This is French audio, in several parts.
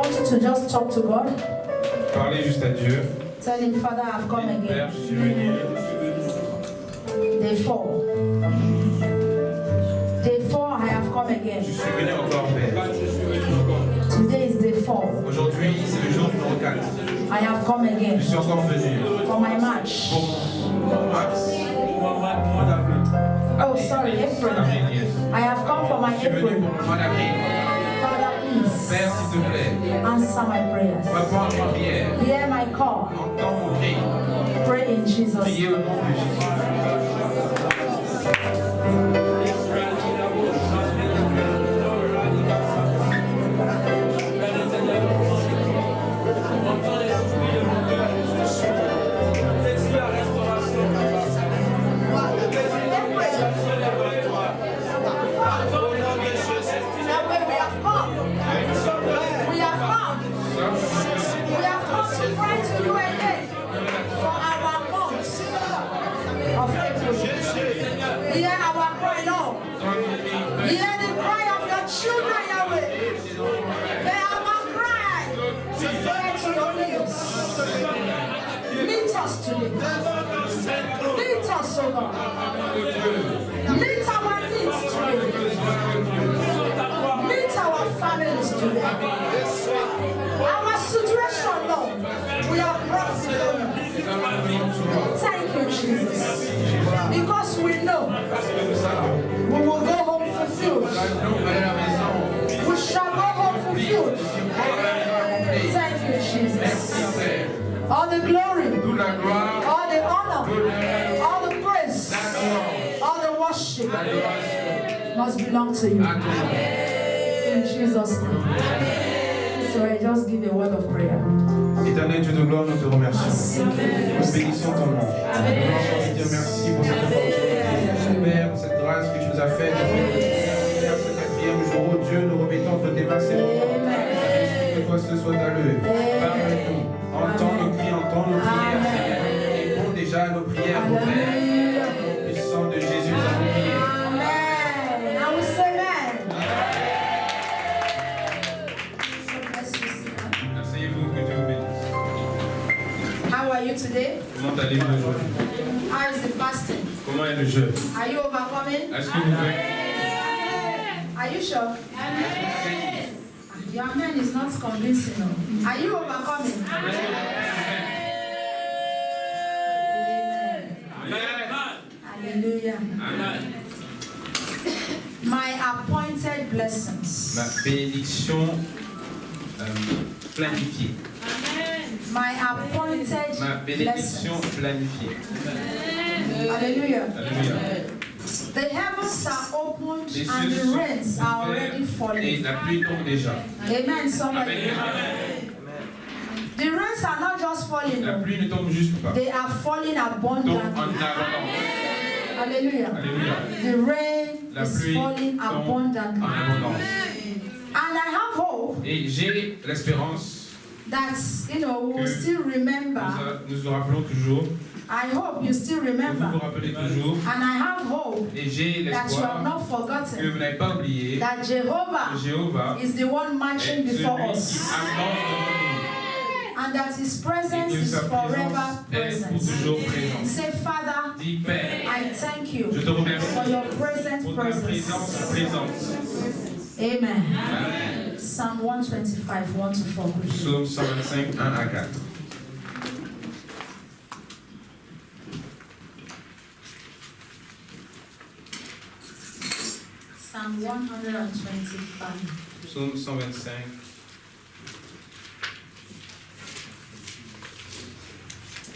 want you to just talk to God. Parlez juste à Dieu. Tell him, Father, I've come Père, again. je suis venu. Day 4. Day 4, I have come again. Je suis venu encore, Père. Today is day 4. Aujourd'hui, c'est le jour numéro 4. I have come again. Je suis encore venu. For my match. Pour mon max. Mois d'avril. Oh, sorry, April. Avril, yes. I have come for my Je suis venu April. pour le mois d'avril. Father, please Père, s'il te plaît, answer my prayers. réponds à ma prière. Hear my call. Entends mon cri. Pray in Jesus' Priez name. au nom de Jésus. Hear our cry, Lord. Hear the cry of your children, Yahweh. Hear our cry. Get to your knees. Meet us today. Meet us, O God. Meet our needs today. Meet our families today. Our situation, Lord, we are brought before you. Thank you, Jesus. Because we know we will go home fulfilled. We shall go home fulfilled. Thank you, Jesus. All the glory, all the honor, all the praise, all the worship must belong to you. In Jesus' name. So I just give a word of prayer. Éternel Dieu de gloire, nous te remercions. Nous bénissons ton nom. Nous voulons dire merci pour cette opportunité, Père, pour cette grâce que tu nous as faite. Père, ce quatrième jour, oh Dieu, nous remettons entre tes mains ces moments. Que toi ce soit à l'œuvre. Parle-nous. Entends nos cris, entends nos prières, Seigneur. Réponds déjà à nos prières, mon Père. Au puissant de Jésus, nous avons prié. Amen. I will say amen. Asseyez-vous, que Dieu vous bénisse. How are you today? Comment allez-vous aujourd'hui? How is the fasting? Comment est le jeûne? Are you overcoming? Est-ce que vous faites? Are you sure? Your amen is not convincing. No. Are you overcoming? Hallelujah. My appointed blessings. Ma bénédiction planifiée. My appointed Ma bénédiction blessings. planifiée. Hallelujah. Alléluia. The heavens are opened Les and cieux the sont rains are already ouverts et falling. la pluie tombe déjà. Amen. Somebody. Amen. The rains are not just falling. La No. pluie ne tombe juste pas. They are falling Tombe en abundantly. abondance. Hallelujah. Alléluia. The rain La is pluie falling tombe abundantly. en abondance. And I have hope Et j'ai l'espérance that, we will que still remember. nous nous rappelons toujours, I hope you still que vous vous remember. rappelez toujours, And I have hope et j'ai that you have l'espoir not que forgotten vous n'avez pas oublié that Jehovah que Jéhovah is the one est marching celui before qui us. avance devant And that his nous, et presence que is sa forever présence est pour present. toujours présente. Say, Father, Dis Père, I thank you je te remercie for your present pour ta présence presence. présente. Amen. Amen. Psalm 125, 1 to 4. Psaume 125, 1 à 4. Psalm 125. Psaume 125,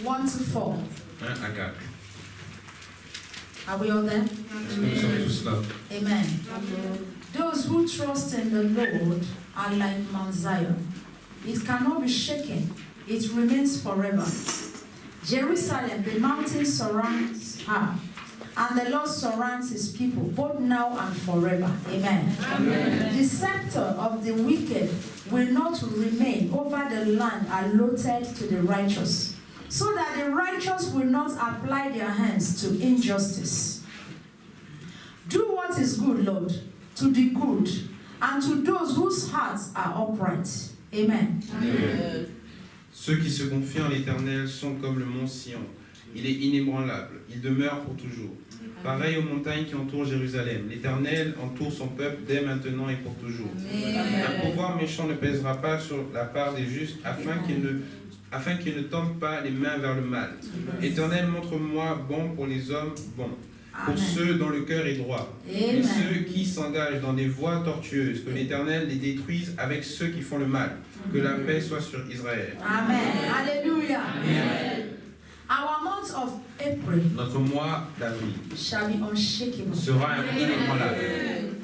1 to 4. 1 à 4. Are we all there? Est-ce que nous sommes tous là? Amen. Those who trust in the Lord are like Mount Zion. It cannot be shaken. It remains forever. Jerusalem, the mountain surrounds her, and the Lord surrounds his people, both now and forever. Amen. Amen. The scepter of the wicked will not remain over the land allotted to the righteous, so that the righteous will not apply their hands to injustice. Do what is good, Lord, to the good, and to those whose hearts are upright. Amen. Ceux qui se confient en l'Éternel sont comme le mont Sion. Il est inébranlable, il demeure pour toujours. Pareil aux montagnes qui entourent Jérusalem. L'Éternel entoure son peuple dès maintenant et pour toujours. Un pouvoir méchant ne pèsera pas sur la part des justes afin qu'ils ne tendent pas les mains vers le mal. L'Éternel montre-moi bon pour les hommes bons, pour ceux dont le cœur est droit. Et ceux qui s'engagent dans des voies tortueuses, que l'Éternel les détruise avec ceux qui font le mal. Que la paix soit sur Israël. Amen. Alléluia. Our month of April Notre mois d'avril shall be unshakable. sera inébranlable.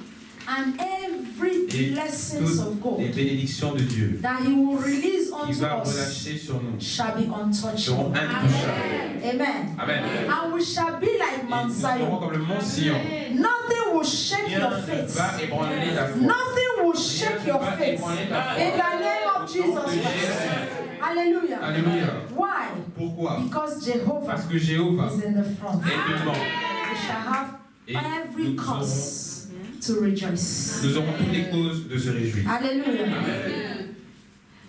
And every Et blessings of toutes les God bénédictions de Dieu that He will release qui unto va us relâcher sur nous shall be untouchable. seront intouchables. Amen. Amen. And we shall be like Et Mount nous serons Zion. comme le mont Sion. Nothing will shake Rien your ne faith. va ébranler ta foi. Nothing will shake your faith. In the name of Jesus Christ. Hallelujah. Alléluia. Why? Pourquoi? Because Jehovah Parce que Jéhovah is in the front. est devant. We shall have Et every nous cause to rejoice. Nous aurons toutes les causes de se réjouir. Hallelujah.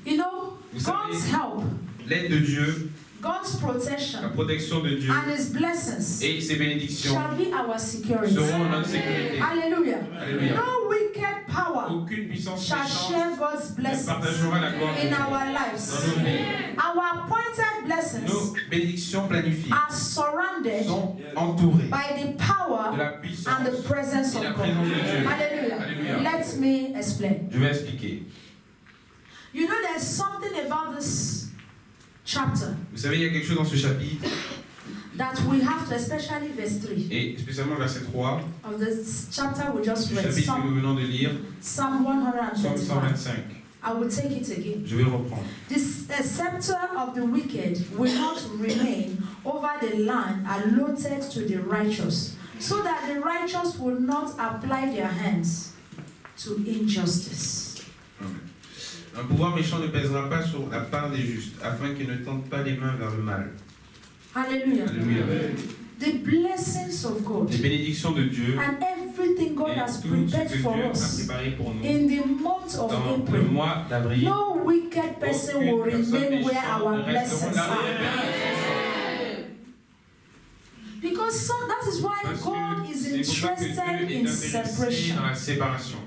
You know, Vous savez, God's help, l'aide de Dieu, God's la protection, protection de Dieu and His blessings et ses bénédictions shall be our security. seront notre sécurité. Hallelujah. Alléluia. No wicked power Aucune puissance shall méchante share God's ne blessings partagera la gloire de in Dieu our dans lives. nos vies. Our appointed blessings Nos bénédictions planifiées are surrounded sont entourées by the de power la puissance and the presence et of la God. présence de Dieu. Hallelujah. Alléluia. Let me explain. Je vais expliquer. You know, there's something about this chapter Vous savez, il y a quelque chose dans ce chapitre, that we have to, especially verse 3 et spécialement verset 3, of this chapter we just du read, chapitre que nous venons de lire, Psalm Psaume 125. 125. I will take it again. Je vais le reprendre. The scepter of the wicked will not remain over the land allotted to the righteous, so that the righteous will not apply their hands to injustice. Amen. Un pouvoir méchant ne pèsera pas sur la part des justes, afin qu'ils ne tendent pas les mains vers le mal. Hallelujah. Alléluia. The blessings of God Les bénédictions de Dieu and everything God et has tout ce prepared que for Dieu a us préparé pour nous in the month of dans le April. mois d'avril. No wicked person will Aucune personne remain where méchante our ne resteront blessings là où are. les bénédictions Because that is why sont. God Parce que is c'est pour ça que interested Dieu est in intéressé separation. dans la séparation.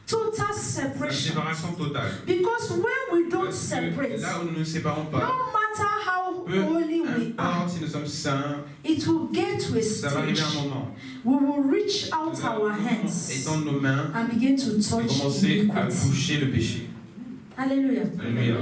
Total La separation. séparation totale. Because when we don't Parce que separate, là où nous ne séparons no pas, matter how peu holy we are, importe si nous sommes saints, it will get to a ça va arriver stage un moment. we will reach out Nous our allons hands étendre nos mains and begin to et touch commencer à iniquity. toucher le péché. Hallelujah. Alléluia.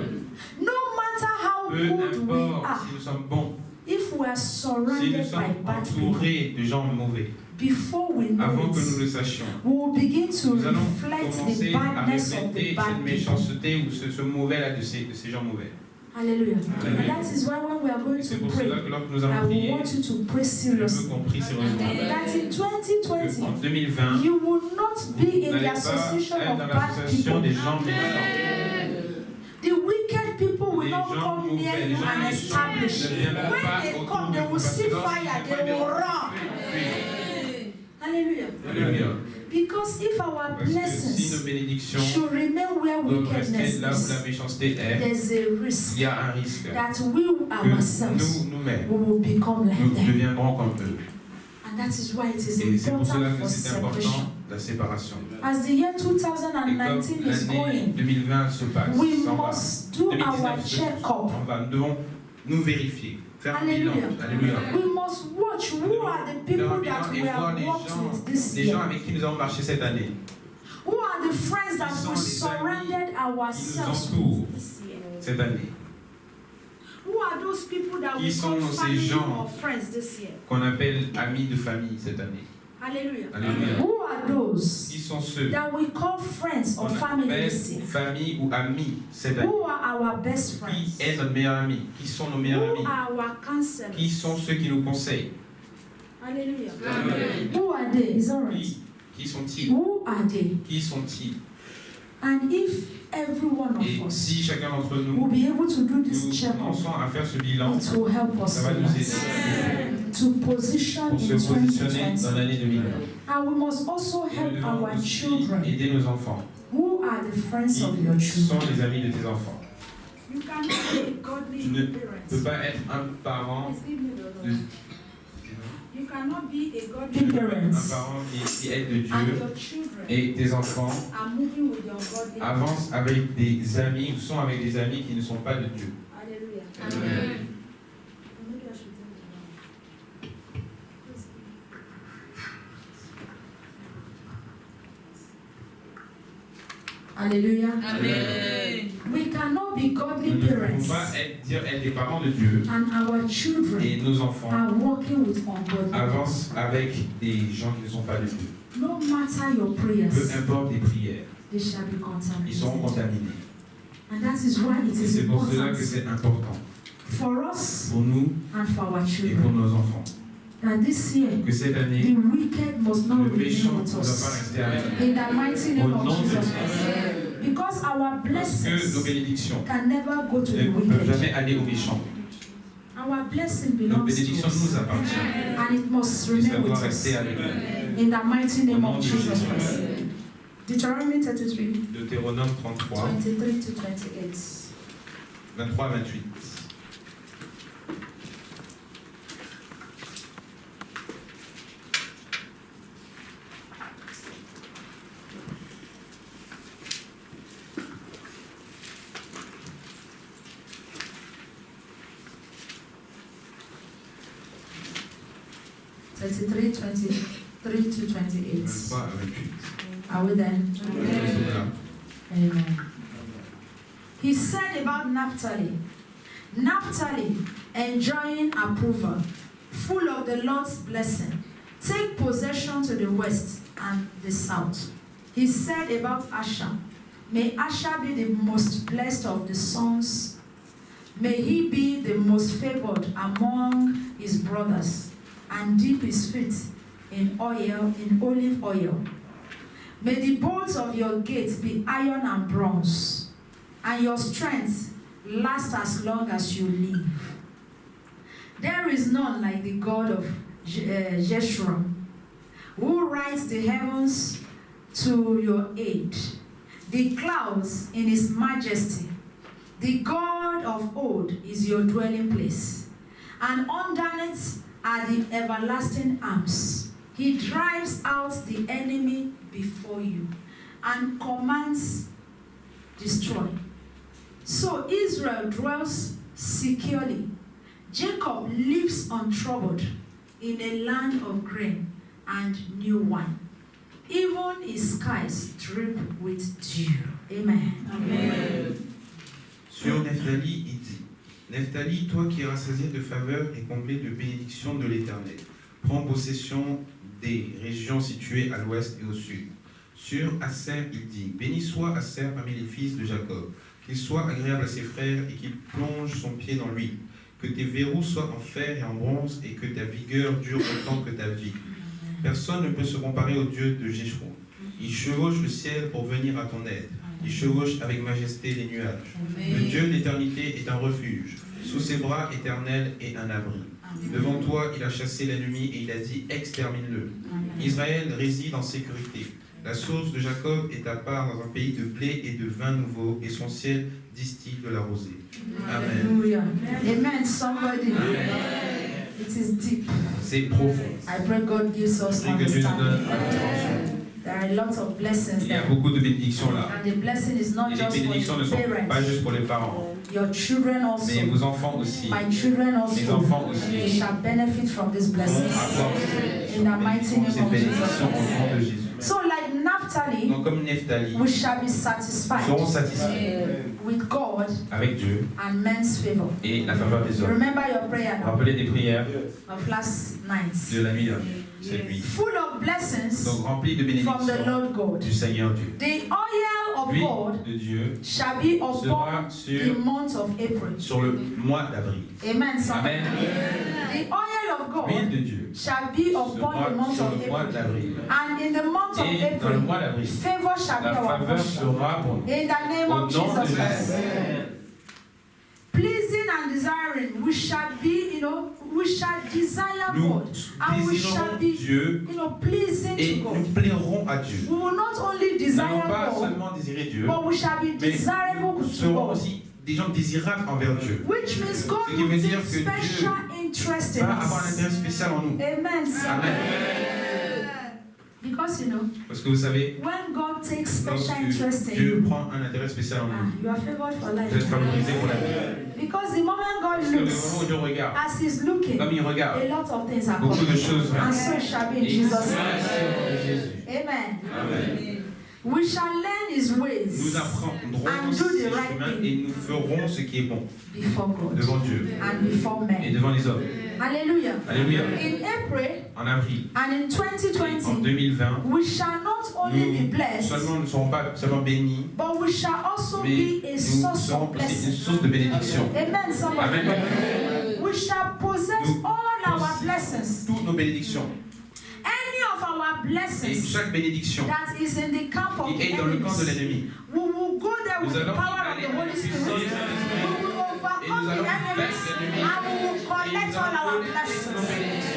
No matter how Peu good we importe are, si nous sommes bons, if we are si nous surrounded by sommes bad people, entourés de gens mauvais, before we know avant que nous it, le sachions, we will begin to nous allons reflect the commencer à badness of the refléter bad cette people. méchanceté ou ce mauvais-là de ces gens mauvais. Hallelujah. Alléluia. And that is why when we are going Et c'est to pour pray, cela que lorsque nous I allons prier, want you to pray je seriously. veux qu'on prie sérieusement. That in 2020, En 2020, you will not be vous in n'allez the pas association être of dans bad l'association people. des gens méchants. The wicked people will Les not gens come near mauvais, les you gens and méchants establish. ne viendront When pas they autour come, de they vous. will Parce see que lorsqu'ils fire, voient they des will run. fuient. Hallelujah. Alléluia. Because if our Parce que si nos blessings bénédictions should remain where doivent wickedness rester là où is, la méchanceté est, there's a risk il y a un risque that we que ourselves nous-mêmes, we will become like nous them. deviendrons comme eux. And that is why it is Et c'est pour cela important que for c'est separation. important, la séparation. As the year Et comme 2019 is l'année going, 2020 se passe, we s'en va, must do our 2019 check-up. nous devons nous vérifier, faire un bilan. Hallelujah. Alléluia. We must watch who are the Faire un people bilan that et we voir have walked with this les gens year. avec qui nous avons marché cette année, Who are the friends that Qui sont we les surrounded qui nous ourselves entourent with this year? cette année, Who are those people that Qui we sont call ces family gens or friends this year? qu'on appelle amis de famille cette année. Hallelujah. Alléluia. Who are those Qui sont ceux that we call friends qu'on or family appelle this year? famille ou amis cette année? Who are our best Qui friends? est notre meilleur ami? Qui sont nos meilleurs Who amis? are our counselors? Qui sont ceux qui nous conseillent? Hallelujah. Alléluia. Who are they? Is that right? Qui sont-ils? Who are they? Qui sont-ils? And if every one Et of us si chacun d'entre will nous, be able to do this nous check-up, commençons à faire ce bilan, it will help us ça va a nous lot aider to position pour se in positionner dans 2020. l'année 2020. And we must also Et nous help devons our aussi children aider nos enfants. who are the friends of your Ils sont children. les amis de tes enfants. You cannot be a godly Tu ne parent. peux pas être un parent Please give me the de, Lord. You cannot be a tu godly ne peux pas être Parents. un parent qui est de and Dieu your children et tes enfants are moving with your godly. avancent avec des amis ou sont avec des amis qui ne sont pas de Dieu. Hallelujah. Amen. Maybe I should tell you now. Please. Hallelujah. Amen. We cannot be Nous godly ne pouvons parents pas dire être des parents de Dieu and our children et nos enfants are walking with ungodly. avancent avec des gens qui ne sont pas de Dieu. No matter your Peu prayers, importe les prières, they shall be ils seront contaminated. contaminés. And that is why it Et is c'est pour cela que important c'est important for us pour nous and for our et pour children nos enfants that this year que cette the année, wicked must not le méchant remain ne with doit pas us. rester avec nous. In the mighty Au name of nom de Jesus Jésus. Christ. Because our Parce que nos blessings bénédictions can never go to ne the peuvent wicked. jamais aller aux méchants. Our blessing Nos belongs bénédictions to us. nous appartiennent. And it must Et ça remain doit with us. rester avec nous. In the mighty name Au nom of de Jesus Jésus. Christ. Deuteronomy 33, Deutéronome 33, 23 to 28. 23 à 28. Twenty-three to 28. 23 à 28. Are we there? Voilà. Amen. He said about Naphtali, Naphtali enjoying approval, full of the Lord's blessing, take possession to the west and the south. He said about Asher, may Asher be the most blessed of the sons. May he be the most favored among his brothers, and dip his feet in oil, in olive oil. May the bolts of your gates be iron and bronze, and your strength last as long as you live. There is none like the God of Jeshurun, who rides the heavens to your aid, the clouds in his majesty. The God of old is your dwelling place, and underneath are the everlasting arms. He drives out the enemy before you and commands destroy. So Israel dwells securely. Jacob lives untroubled in a land of grain and new wine. Even his skies drip with dew. Amen. Amen. Sur Nephtali, il dit, Nephtali, toi qui es rassasié de faveur et comblé de bénédictions de l'Éternel, prends possession des régions situées à l'ouest et au sud. Sur Asser, il dit, béni soit Asser parmi les fils de Jacob, qu'il soit agréable à ses frères et qu'il plonge son pied dans l'huile, que tes verrous soient en fer et en bronze et que ta vigueur dure autant que ta vie. Personne ne peut se comparer au Dieu de Jeshurun. Il chevauche le ciel pour venir à ton aide. Il chevauche avec majesté les nuages. Le Dieu de l'éternité est un refuge. Sous ses bras éternels est un abri. Devant toi, il a chassé l'ennemi et il a dit, extermine-le. Israël réside en sécurité. La source de Jacob est à part dans un pays de blé et de vin nouveau, et son ciel distille de la rosée. Amen. Hallelujah. Amen. Somebody. Amen. It is deep. C'est profond. I pray God gives us Et que Dieu nous donne understanding. la compréhension. There are lots of blessings Il y a there. beaucoup de bénédictions là. And the blessing is not Et les just for bénédictions ne the sont pas parents. juste pour les parents, Your children mais also. vos enfants aussi. My children Mes also. enfants aussi. They shall benefit from these Vont blessings. avoir In the mighty name ces of bénédictions Jesus. au nom de Jésus. So like Naphtali, Donc comme Nephtali, we shall be nous satisfied serons satisfaits with God avec Dieu and men's favor. et la faveur des hommes. Remember your prayer now Rappelez des prières of last night. de la nuit dernière, cette nuit. Full of blessings Donc remplis de from the bénédictions Lord God. du Seigneur Dieu. The oil of L'huile God de Dieu shall be upon sera the sur, month of April. sur le mois d'avril. Amen. Somebody. Amen. The oil of L'huile God de Dieu shall be upon the month sur of le mois April. d'avril. And in the month of Et dans le April, mois d'avril, favor shall be la our faveur portion. sera pour nous. In the name Au of nom de Jesus Christ. Jésus. Pleasing and desiring, we shall be, we we shall desire Nous God, and we shall désirerons be, Dieu pleasing et to nous God. plairons à Dieu. We will not only Nous desire n'allons pas God, seulement désirer Dieu, but we shall be mais desirable nous to serons God. aussi des gens désirables envers Dieu. Which means God Ce qui veut will dire take que Dieu special interest in va avoir un us. intérêt spécial en nous. Amen. Amen. Because you know, Parce que vous savez, when God takes special interest lorsque in Dieu you, prend un intérêt spécial en nous, you are favored for life. vous êtes favorisés pour la vie. Because the moment God Parce que le moment looks, où Dieu regarde, as He's looking, comme il regarde, a lot of things are beaucoup de coming. choses And viennent. so it shall be in Et Jesus' cela name. c'est au nom de Jésus. Amen. Amen. We shall learn His Nous ways apprendrons ses chemins et nous ferons ce qui est bon before God devant Dieu and before et men. devant les hommes. Hallelujah. Alléluia. In April En avril, and in en 2020, 2020, we shall not only be nous blessed, seulement ne serons pas seulement bénis, but we shall also mais be a nous source serons of aussi une blessing. source de bénédiction. Amen. Somebody. Amen. We shall possess Nous all our blessings. Toutes nos bénédictions. Any of our Et blessings chaque bénédiction that is in the camp of qui the est dans le camp de enemies, l'ennemi, we will go there with nous the allons power of aller the Holy avec la puissance Spirit. du Saint-Esprit. We will overcome allons the enemies vaincre l'ennemi. and we will collect all our blessings.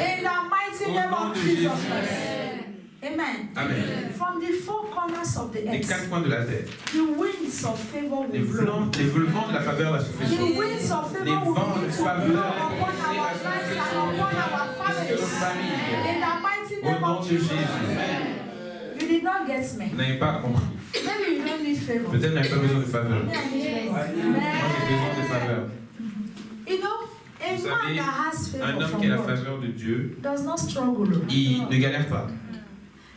In the mighty Au name nom of de Jesus Jésus. Christ. Amen. Amen. From the four corners of the Les earth, quatre coins de la terre, the winds of favor les will blow. vents de la faveur va souffler sur The nous. winds of Les favor will vents de begin to blow faveur upon et our à lives souffler and sur nous, upon our sur nos families. familles. In the mighty Au name nom of de Jesus. Jésus. You did not get me. Vous n'avez pas compris. Maybe you don't need favor. Peut-être vous n'avez pas besoin de faveur. Maybe I need favor. Moi j'ai besoin de faveur. You know, a Vous man savez, that has un favor homme from qui a la God faveur de Dieu, does not struggle. il ne galère pas.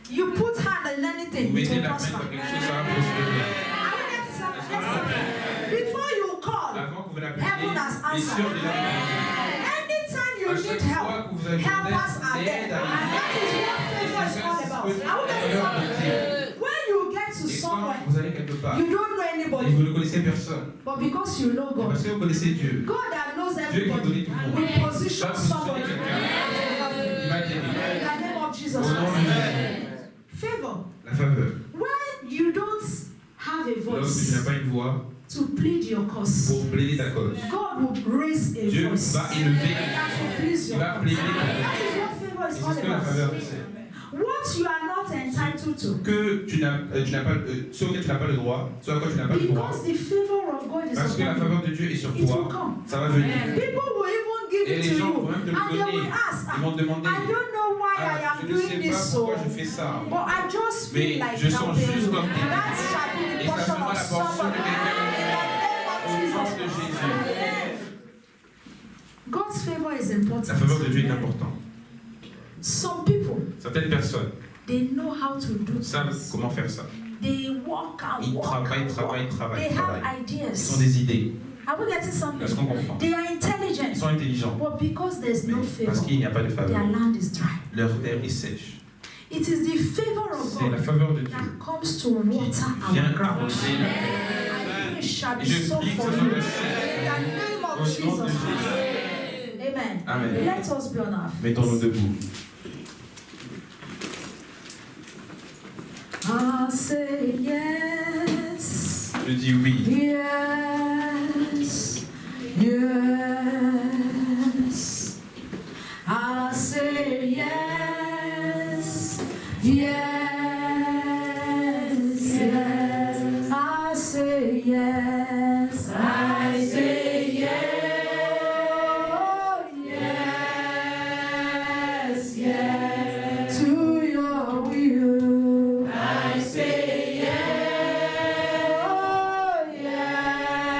You put hand in Vous anything, it mettez will la main prosper. sur quelque chose, ça va prospérer. Before you call, Avant que vous l'appeliez, heaven has les answered. cieux déjà Anytime you à need chaque help, fois que vous avez helpers are besoin there. d'aide, And that is what favor is all about. I will get you something. When you get to et quand somewhere, vous allez quelque part, you don't know et anybody, vous ne connaissez personne, but because you know et God, parce que vous connaissez Dieu, God that knows Dieu qui everybody connaît tout le monde, will position va positionner somebody. quelqu'un qui va t'aider. In the name of Jesus Au nom de Christ. Jésus. Favor. La faveur. When you don't have a Lorsque tu n'as voice pas une voix to plead your cause, pour plaider ta cause, God will raise a Dieu voice va élever, that will please il your va cause. plaider ta That cause. is what favor Et is c'est all ce que la about. faveur c'est. What you are not entitled to. Que tu n'as pas, ce auquel tu n'as pas le droit, ce à quoi tu n'as pas le droit, Because the favor of God is parce que la upon faveur you. de Dieu est sur It will toi, come. ça va venir. People will even give Et it les to gens you. vont même te le And they donner. will ask, Ils vont te demander, I don't know why I ah, am je ne sais doing this pas so. pourquoi je fais ça. But I just Mais feel like je sens helping juste you. comme t'aider. That shall be the Et ça portion sera of la portion de somebody. quelqu'un. In the name Au nom of de Jesus. Jésus. God's favor is La faveur de important. Dieu est importante. Some people, Certaines personnes they know how to do savent things. comment faire ça. They work and Ils work travaillent, and travaillent, work. travaillent, They have travaillent. Ils ideas. ont des idées. Are we getting something? Est-ce qu'on comprend? They are Ils intelligent. sont intelligents. But because there's Mais no parce favor, qu'il n'y a pas de their faveur, land is dry. leur terre est sèche. It is the favor of C'est la God faveur de Dieu that comes to water qui vient our ground. arroser la terre. I pray it shall Et be je so prie que for ce you. soit le In ciel. the name Au of nom de Jesus. Jésus. Amen. Amen. Let us be on our feet. Mettons-nous debout. I say yes, Je dis oui. yes, yes. I say yes, yes, yes. I say yes, I say yes, oh, yes, yes. To your will. I say yes, oh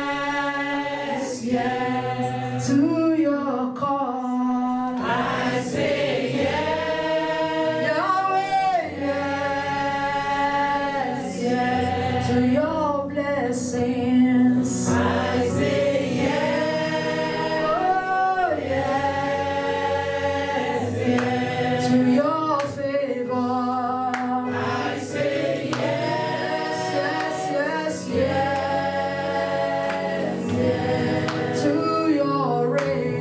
yes, yes. To your call. I say yes, Yahweh, yes, yes. To your blessings. I say yes, oh yes, yes. To your favor. I say yes, yes, yes, yes, yes. To your reign.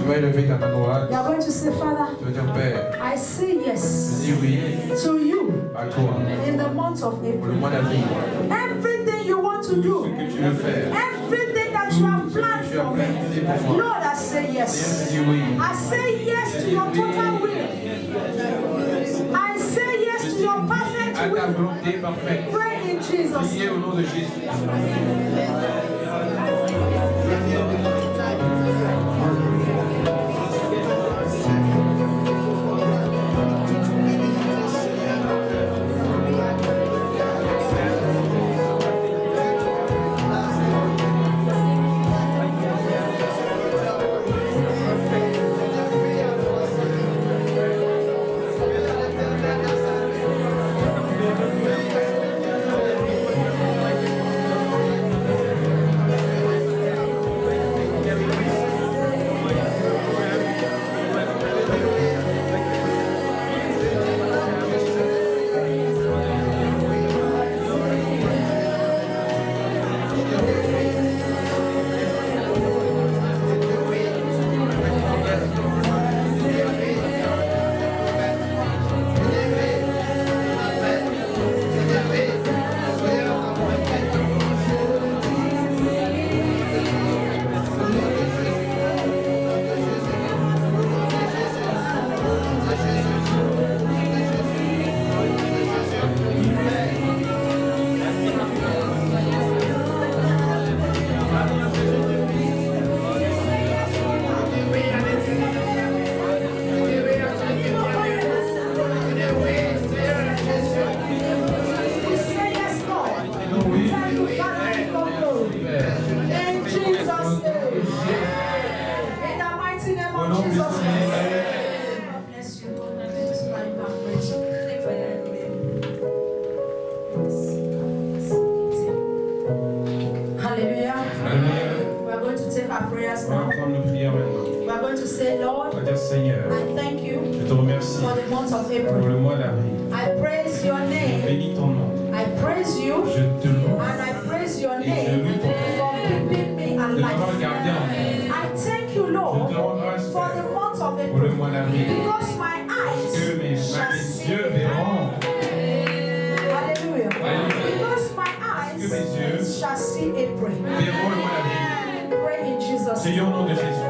vas élever ta main droite. You are going to say, Father, Tu vas dire, Père, I say je yes dis oui to you à toi in the month of pour le April. mois d'avril. Everything you want to Tout ce do, que tu veux faire, everything that you have planned tu as for planifié me, pour moi. Lord, I say Seigneur, yes. je dis oui. I say yes to your total will. I say yes to your À perfect ta will. volonté parfaite. Pray in Jesus' Priez au nom de Jésus. Seigneur, je te remercie pour le mois d'avril. Je bénis ton nom. Je te loue. Et je loue ton nom. De t'avoir gardé en vie. Je te rends grâce pour le mois d'avril. Que mes yeux verront. Alléluia. Because my eyes Que mes yeux shall see April. verront le mois d'avril. Pray in Jesus' Seigneur, au nom de Jésus.